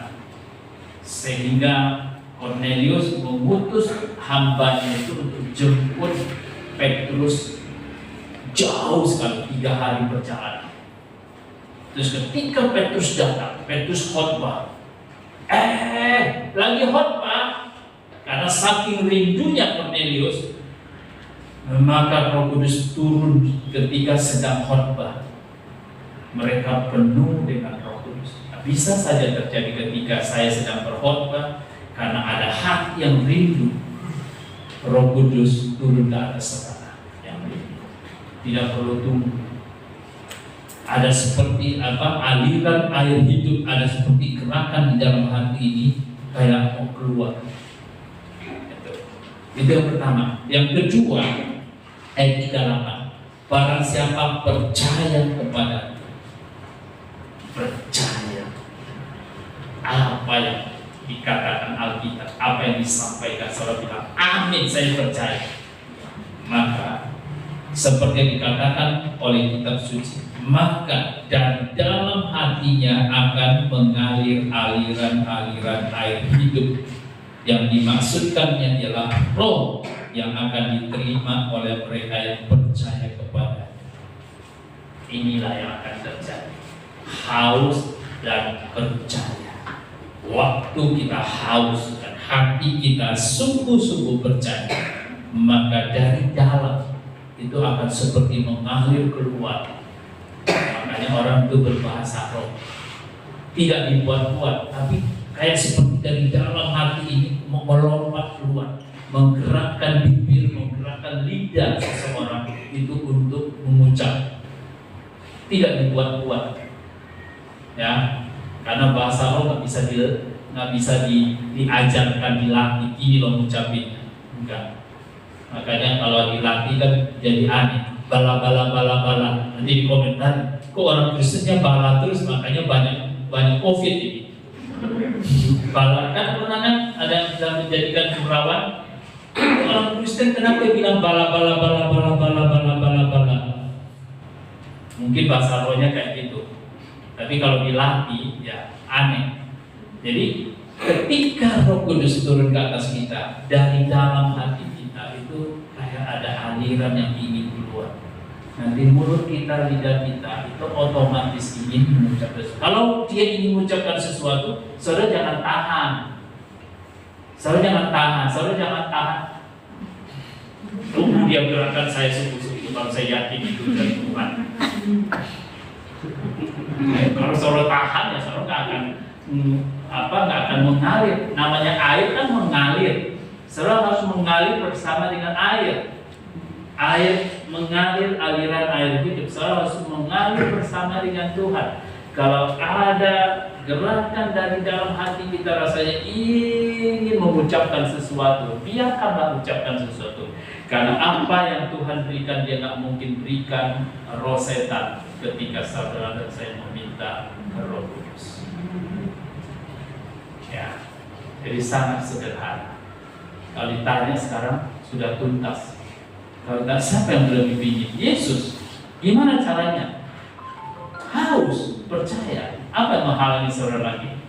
sehingga Cornelius mengutus hambanya itu untuk jemput Petrus jauh sekali, 3 hari perjalanan. Terus ketika Petrus datang, Petrus khotbah. Lagi khotbah, karena saking rindunya Cornelius, maka Roh Kudus turun ketika sedang khotbah. Mereka penuh dengan Roh Kudus. Bisa saja terjadi ketika saya sedang berkhotbah, karena ada hati yang rindu, Roh Kudus turun ke atas saudara yang rindu. Tidak perlu tunggu. Ada seperti aliran air hidup, ada seperti gerakan di dalam hati ini kayak mau keluar. Itu yang pertama. Yang kedua, ayat 38. Barang siapa percaya kepada apa yang dikatakan Alkitab, apa yang disampaikan, saudara bilang, amin, saya percaya. Maka seperti yang dikatakan oleh kitab suci, maka dari dalam hatinya akan mengalir aliran-aliran air hidup. Yang dimaksudkannya ialah roh yang akan diterima oleh mereka yang percaya kepada. Inilah yang akan terjadi, haus dan percaya. Waktu kita haus dan hati kita sungguh-sungguh percaya, maka dari dalam itu akan seperti mengalir keluar. Makanya orang itu berbahasa roh, tidak dibuat-buat, tapi kayak seperti dari dalam hati ini melompat keluar, menggerakkan bibir, menggerakkan lidah seseorang itu untuk mengucap, tidak dibuat-buat, ya, karena bahasa roh nggak bisa diajarkan, dilatih. Ini lo ngucapin, enggak. Makanya kalau dilatih kan jadi aneh, bala. Nanti di komentar, kok orang Kristennya bala terus, makanya banyak COVID ini. Bala kan pernah kan ada yang bisa menjadikan perawan. Orang Kristen kenapa bilang bala? Mungkin bahasa rohnya kayak gitu. Tapi kalau dilatih ya aneh. Jadi ketika Roh Kudus turun ke atas kita, dari dalam hati kita itu kayak ada aliran yang ingin keluar. Nanti mulut kita, lidah kita itu otomatis ingin mengucapkan sesuatu. Kalau dia ingin mengucapkan sesuatu, saudara jangan tahan. Saudara jangan tahan. Tunggu dia gerakan saya sungguh-sungguh, kalau saya yakin itu dari Tuhan. Kalau saudara tahan ya saudara nggak akan mengalir. Namanya air kan mengalir. Saudara harus mengalir bersama dengan air. Air mengalir, aliran air hidup. Saudara harus mengalir bersama dengan Tuhan. Kalau ada gerakan dari dalam hati kita rasanya ingin mengucapkan sesuatu, biarkanlah ucapkan sesuatu. Karena apa yang Tuhan berikan, dia nggak mungkin berikan roh setan ketika saudara dan saya meminta Roh Kudus. Ya, jadi sangat sederhana. Kalau ditanya sekarang sudah tuntas. Kalau tak, siapa yang lebih ingin? Yesus. Gimana caranya? Haus, percaya. Apa yang menghalangi saudara lagi?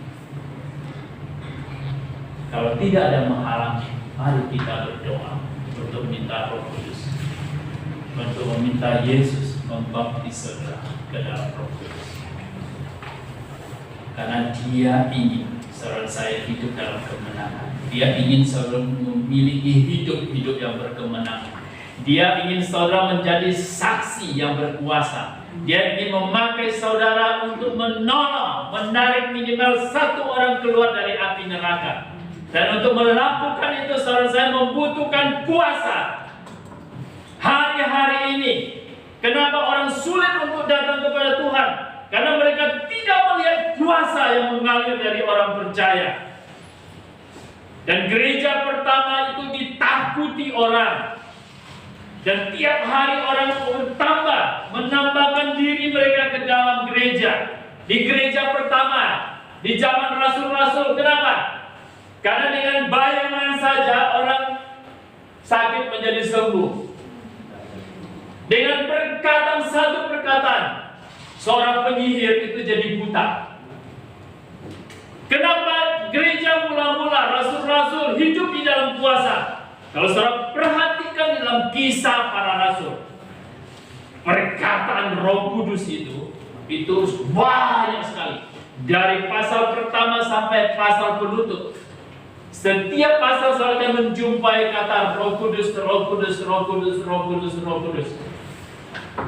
Kalau tidak ada menghalangi, mari kita berdoa untuk minta Roh Kudus, untuk meminta Yesus membaptis saudara ke dalam Roh Kudus. Karena Dia ingin saudara saya hidup dalam kemenangan. Dia ingin saudara memiliki hidup yang berkemenangan. Dia ingin saudara menjadi saksi yang berkuasa. Dia ingin memakai saudara untuk menolong, menarik minimal satu orang keluar dari api neraka. Dan untuk melakukan itu saudara saya membutuhkan kuasa. Hari-hari ini, kenapa orang sulit untuk datang kepada Tuhan? Karena mereka tidak melihat kuasa yang mengalir dari orang percaya. Dan gereja pertama itu ditakuti orang. Dan tiap hari orang bertambah, menambahkan diri mereka ke dalam gereja. Di gereja pertama, di zaman rasul-rasul, kenapa? Karena dengan bayangan saja orang sakit menjadi sembuh. Dengan perkataan satu perkataan, seorang penyihir itu jadi buta. Kenapa gereja mula-mula rasul-rasul hidup di dalam kuasa? Kalau saudara perhatikan dalam kisah para rasul, perkataan Roh Kudus itu banyak sekali. Dari pasal pertama sampai pasal penutup, setiap pasal saudara akan menjumpai kata Roh Kudus, Roh Kudus, Roh Kudus, Roh Kudus, Roh Kudus.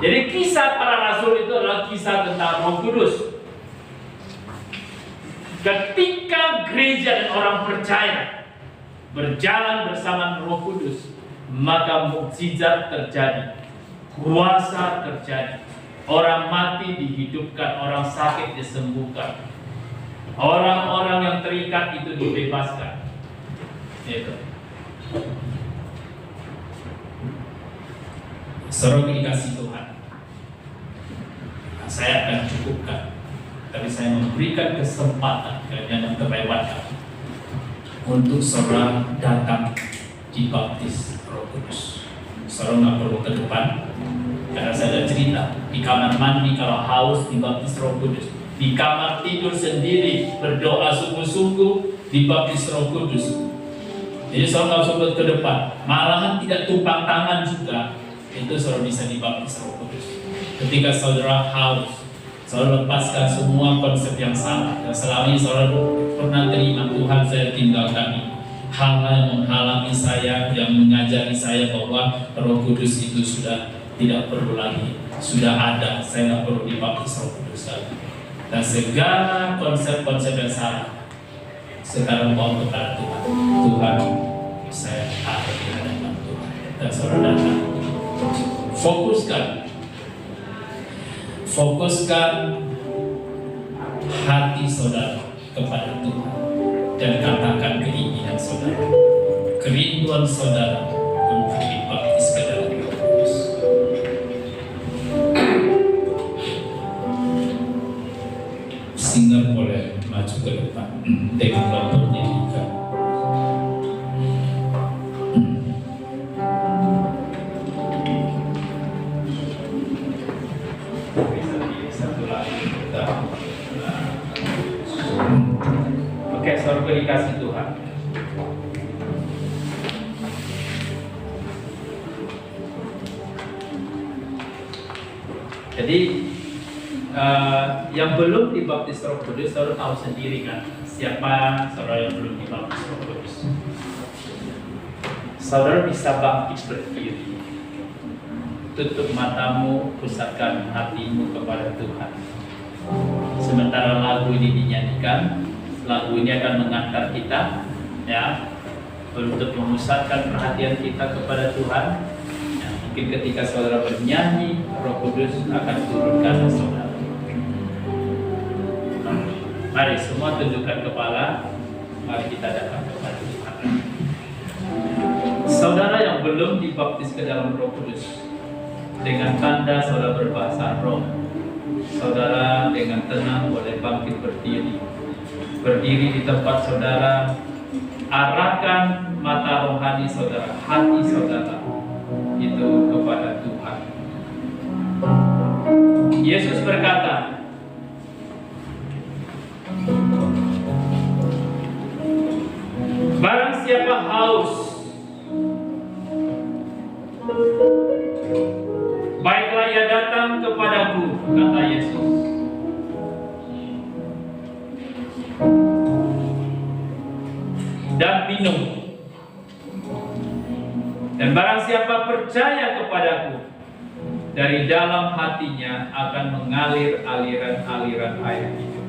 Jadi kisah para rasul itu adalah kisah tentang Roh Kudus. Ketika gereja dan orang percaya berjalan bersama Roh Kudus, maka mukjizat terjadi, kuasa terjadi, orang mati dihidupkan, orang sakit disembuhkan, orang-orang yang terikat itu dibebaskan. Itu. Saudara dikasih Tuhan, saya akan cukupkan. Tapi tapi saya memberikan kesempatan kalian yang terlewatkan untuk saudara datang dibaptis Roh Kudus. Saudara nggak perlu ke depan, karena saya ada cerita di kamar mandi kalau haus dibaptis Roh Kudus, di kamar tidur sendiri berdoa sungguh-sungguh dibaptis Roh Kudus. Jadi saudara nggak usah ke depan, malahan tidak tumpang tangan juga, itu saudara bisa dibaptis Roh Kudus. Ketika saudara haus, saudara lepaskan semua konsep yang salah dan selama ini saudara pernah terima, Tuhan saya tinggalkan ini. Hal-hal yang menghalangi saya, yang mengajari saya bahwa Roh Kudus itu sudah tidak perlu lagi, sudah ada, saya nggak perlu dibaptis Roh Kudus lagi. Dan segala konsep-konsep yang salah sekarang bawa kepada Tuhan. Tuhan, saya ada di hadapan Tuhan. Dan saudara datang, fokuskan hati saudara kepada Tuhan dan katakan keinginan saudara, kerinduan saudara untuk dibaptis ke dalam Roh Kudus. Singer boleh maju ke depan dengan kelompoknya juga. Oke, saudara dikasih Tuhan. Jadi yang belum dibaptis Roh Kudus, saudara tahu sendiri kan siapa saudara yang belum dibaptis Roh Kudus. Saudara bisa bangkit berdiri, tutup matamu, pusatkan hatimu kepada Tuhan. Sementara lagu ini dinyanyikan, lagu ini akan mengantar kita, ya, untuk memusatkan perhatian kita kepada Tuhan. Ya, mungkin ketika saudara bernyanyi, Roh Kudus akan turun ke atas saudara. Mari semua tundukkan kepala, mari kita datang kepada Tuhan. Saudara yang belum dibaptis ke dalam Roh Kudus, dengan tanda saudara berbahasa roh, saudara dengan tenang boleh bangkit berdiri. Berdiri di tempat saudara, arahkan mata rohani saudara, hati saudara itu kepada Tuhan. Yesus berkata, barang siapa haus, baiklah ia datang kepadaku, kata Yesus. Dan minum. Dan barang siapa percaya kepadaku, dari dalam hatinya akan mengalir aliran-aliran air hidup.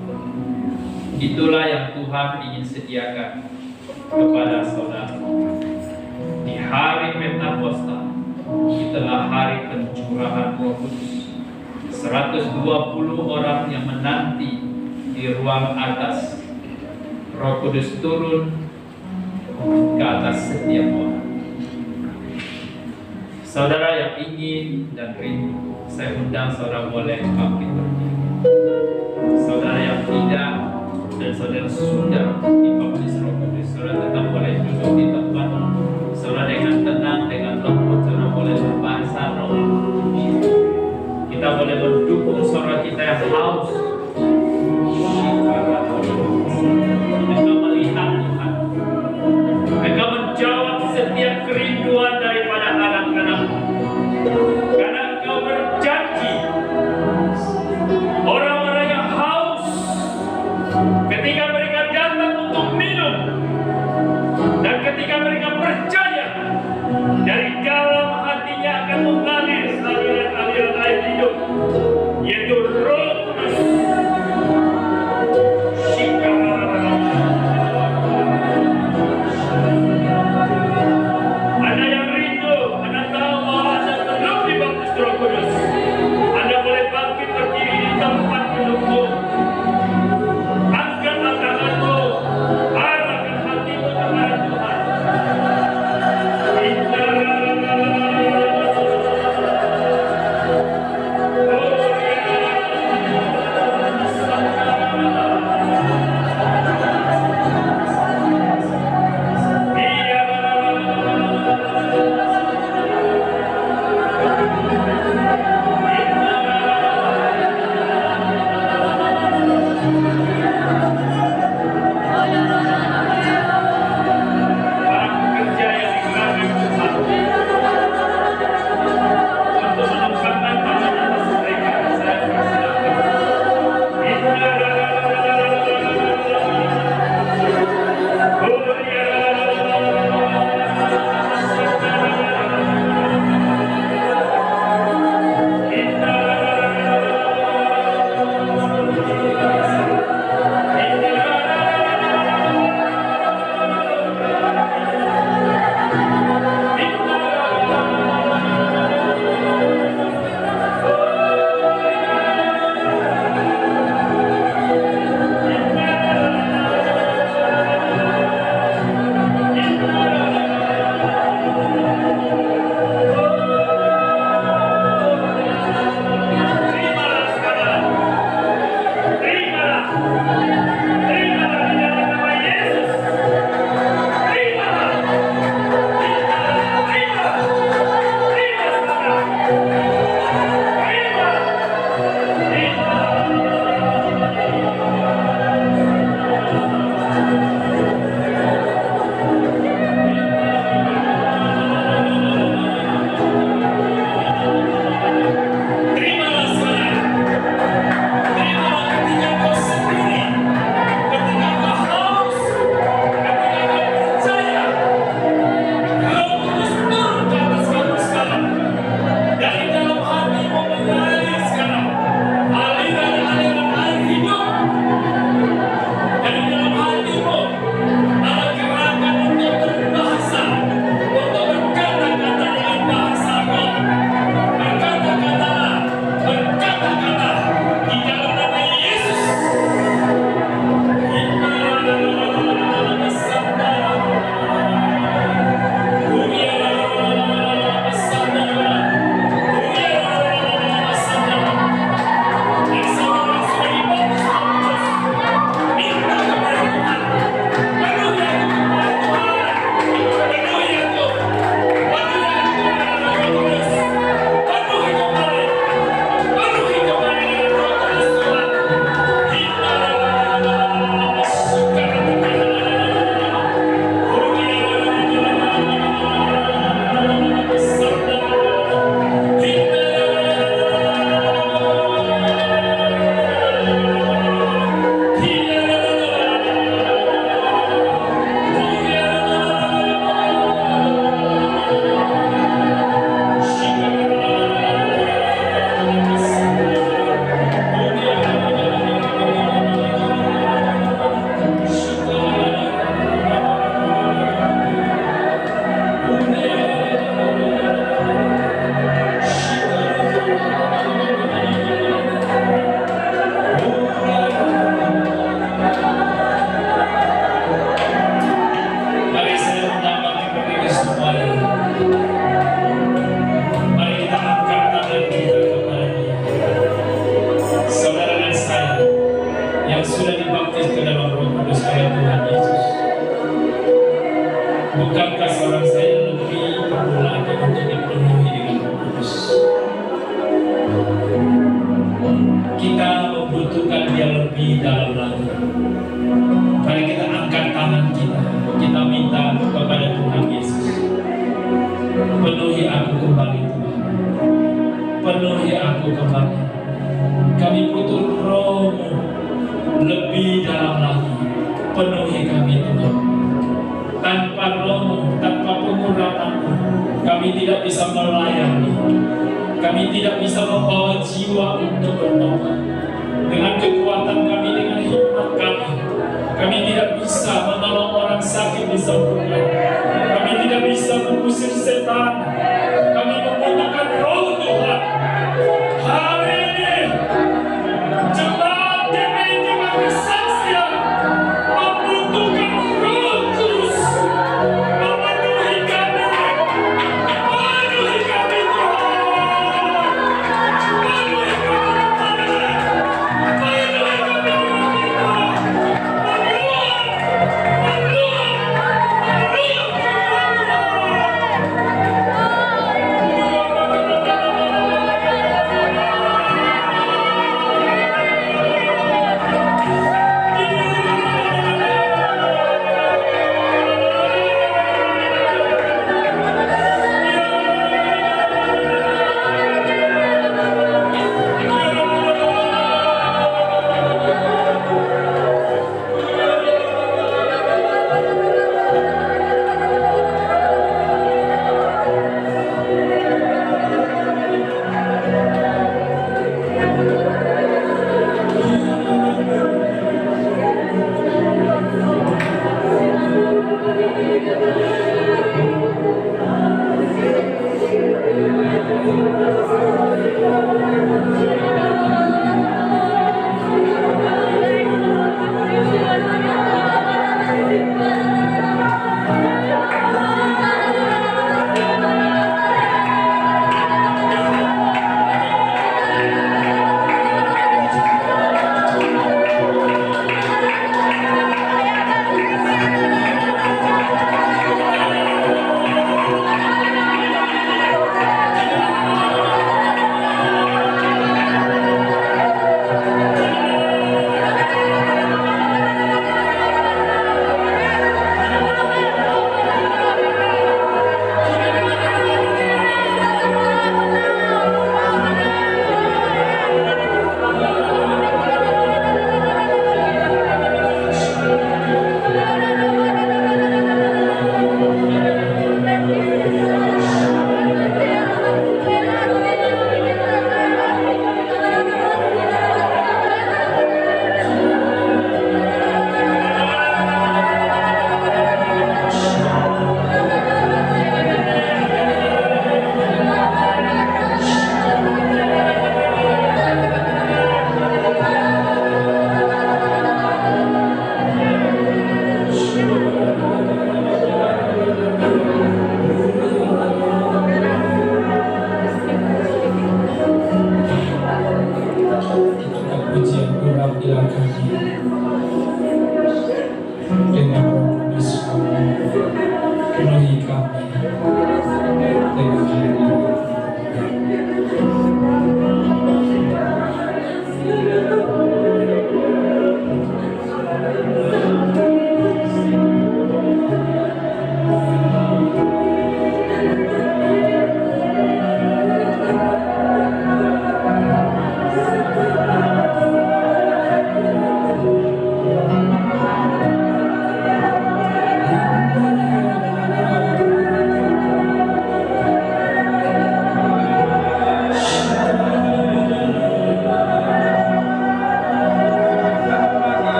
Itulah yang Tuhan ingin sediakan kepada saudara. Di hari Pentakosta, itulah hari pencurahan Roh Kudus. 120 orang yang menanti di ruang atas. Roh Kudus turun ke atas setiap orang. Saudara yang ingin dan rindu, saya undang saudara boleh bangkit berdiri. Saudara yang tidak dan saudara sudah dibaptis Roh Kudus, saudara tetap boleh duduk di tempat. Saudara dengan tenang, dengan lembut, saudara boleh berbahasa roh. Kita boleh mendukung saudara kita yang haus. Engkau melihat Tuhan, engkau menjawab setiap kerinduan daripada anak-anakmu, karena engkau berjanji orang-orang yang haus ketika mereka datang untuk minum dan ketika mereka percaya, dari dalam hatinya akan mengalir aliran air hidup, yaitu Roh Kudus. Anda yang rindu, Anda tahu bahwa Anda belum semuanya. Mari kita angkat tangan kita kepada Dia. Saudara dan saya yang sudah dibaptis ke dalam Roh Kudus oleh Tuhan Yesus, bukankah seorang saya lebih perlu lagi untuk dipenuhi dengan Roh Kudus? Kita membutuhkan Dia lebih dalam lagi. Mari kita angkat tangan kita, kita minta kepada Tuhan Yesus, penuhi aku kembali Tuhan, penuhi aku kembali. Kami butuh Roh-Mu lebih dalam lagi, penuhi kami Tuhan. Tanpa Roh-Mu, tanpa pengurapan-Mu, kami tidak bisa melayani, kami tidak bisa membawa jiwa untuk bertobat. Dengan kekuatan kami, dengan hikmat kami tidak bisa menolong orang sakit disembuhkan. Kami tidak bisa mengusir setan. Kami membutuhkan Roh Tuhan. Hari ini jemaat GPI Jemaat Kesaksian membutuhkan Roh Kudus memenuhi kami. Penuhi kami Tuhan. Penuhi kami Tuhan. Penuhi kami Tuhan.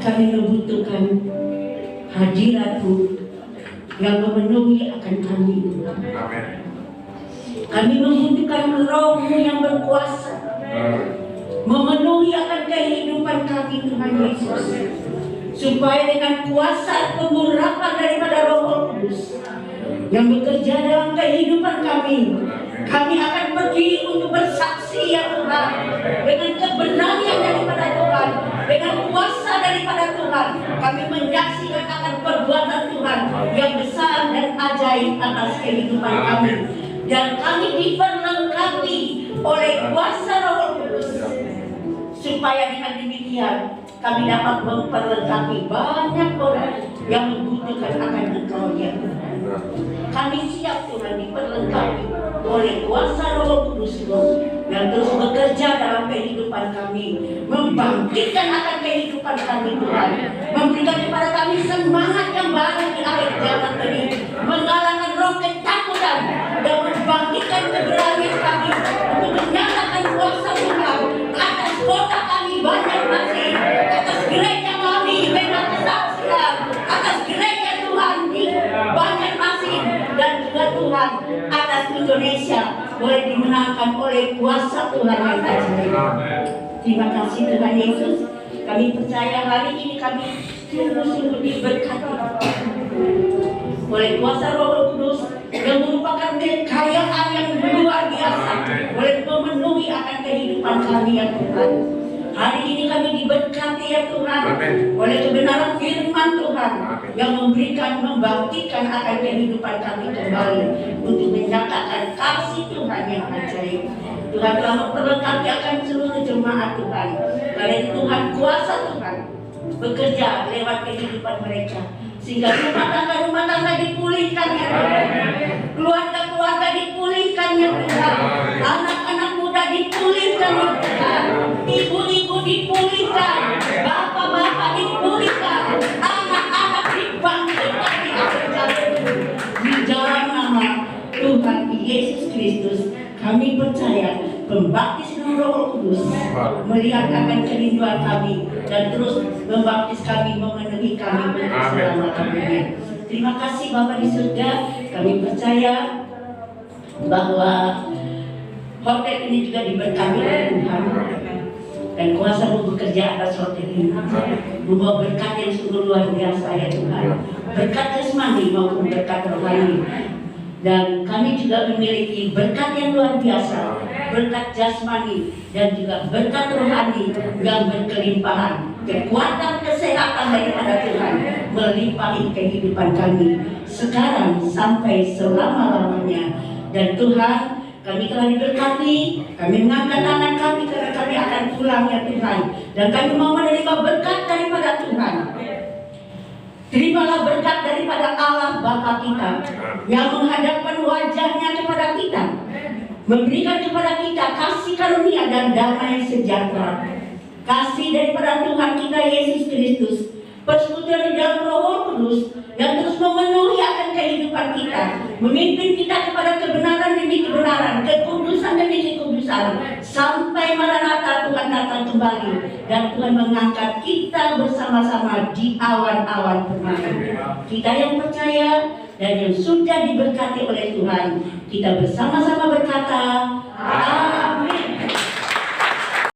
Kami membutuhkan hadirat-Mu yang memenuhi akan kami. Kami membutuhkan Roh-Mu yang berkuasa memenuhi akan kehidupan kami, Tuhan Yesus, supaya dengan kuasa pengurapan daripada Roh Kudus yang bekerja dalam kehidupan kami, kami akan pergi untuk bersaksi, ya Tuhan, dengan kebenaran daripada Tuhan, dengan kuasa daripada Tuhan. Kami menyaksikan akan perbuatan Tuhan yang besar dan ajaib atas kehidupan kami, dan kami diperlengkapi oleh kuasa Roh Kudus, supaya dengan demikian kami dapat memperlengkapi banyak orang yang membutuhkan akan Engkau, ya Tuhan. Kami siap, Tuhan, diperlengkapi oleh kuasa Roh Kudus yang terus bekerja dalam kehidupan kami, membangkitkan akan kehidupan kami, Tuhan, memberikan kepada kami semangat yang baru di akhir jalan ini, mengalahkan roh ketakutan dan membangkitkan keberanian kami untuk menyatakan kuasa Tuhan atas kota kami Banjarmasin, atas gereja kami Bema Kesaksian, atas gereja Tuhan di Banjarmasin, dan juga Tuhan atas Indonesia boleh dimenangkan oleh kuasa Tuhan yang ajaib. Terima kasih Tuhan Yesus. Kami percaya hari ini kami sungguh-sungguh diberkati. oleh kuasa Roh Kudus yang merupakan kekayaan yang luar biasa, boleh memenuhi akan kehidupan kami ya Tuhan. Hari ini kami diberkati ya Tuhan oleh kebenaran firman Tuhan yang membangkitkan akan kehidupan kami kembali untuk menyatakan kasih Tuhan yang ajaib. Tuhan telah memperlengkapi akan seluruh jemaat Tuhan. Karena Tuhan kuasa Tuhan bekerja lewat kehidupan mereka, sehingga rumah tangga dipulihkan ya Tuhan, keluarga dipulihkan ya Tuhan, anak-anak muda dipulihkan ya Tuhan, ibu-ibu dipulihkan, bapak-bapak dipulihkan, anak-anak dibangkitkan di akhir zaman. Di dalam nama Tuhan Yesus Kristus kami percaya pembaptis dengan Roh Kudus melihat akan kerinduan kami dan terus membaptis kami, memenuhi kami untuk selama-lamanya. Terima kasih Bapa di surga, kami percaya bahwa hotel ini juga diberkati oleh Tuhan dan kuasa Roh bekerja atas hotel ini, membawa berkat yang sungguh luar biasa ya Tuhan, berkat jasmani maupun berkat rohani. Dan kami juga memiliki berkat yang luar biasa, berkat jasmani dan juga berkat rohani yang berkelimpahan. Kekuatan kesehatan daripada Tuhan melimpahi kehidupan kami sekarang sampai selama-lamanya. Dan Tuhan, kami telah diberkati, kami mengangkat anak kami karena kami akan pulang ya Tuhan. Dan kami mau menerima berkat daripada Tuhan. Terimalah berkat daripada Allah Bapa kita yang menghadapkan wajahnya kepada kita, memberikan kepada kita kasih karunia dan damai sejahtera. Kasih daripada Tuhan kita Yesus Kristus, persekutuan di dalam Roh Kudus yang terus memenuhi akan kehidupan kita, memimpin kita kepada kebenaran demi kebenaran, kekudusan demi kekudusan, sampai Maranatha Tuhan datang kembali dan Tuhan mengangkat kita bersama-sama di awan-awan permainan. Kita yang percaya dan yang sudah diberkati oleh Tuhan, kita bersama-sama berkata,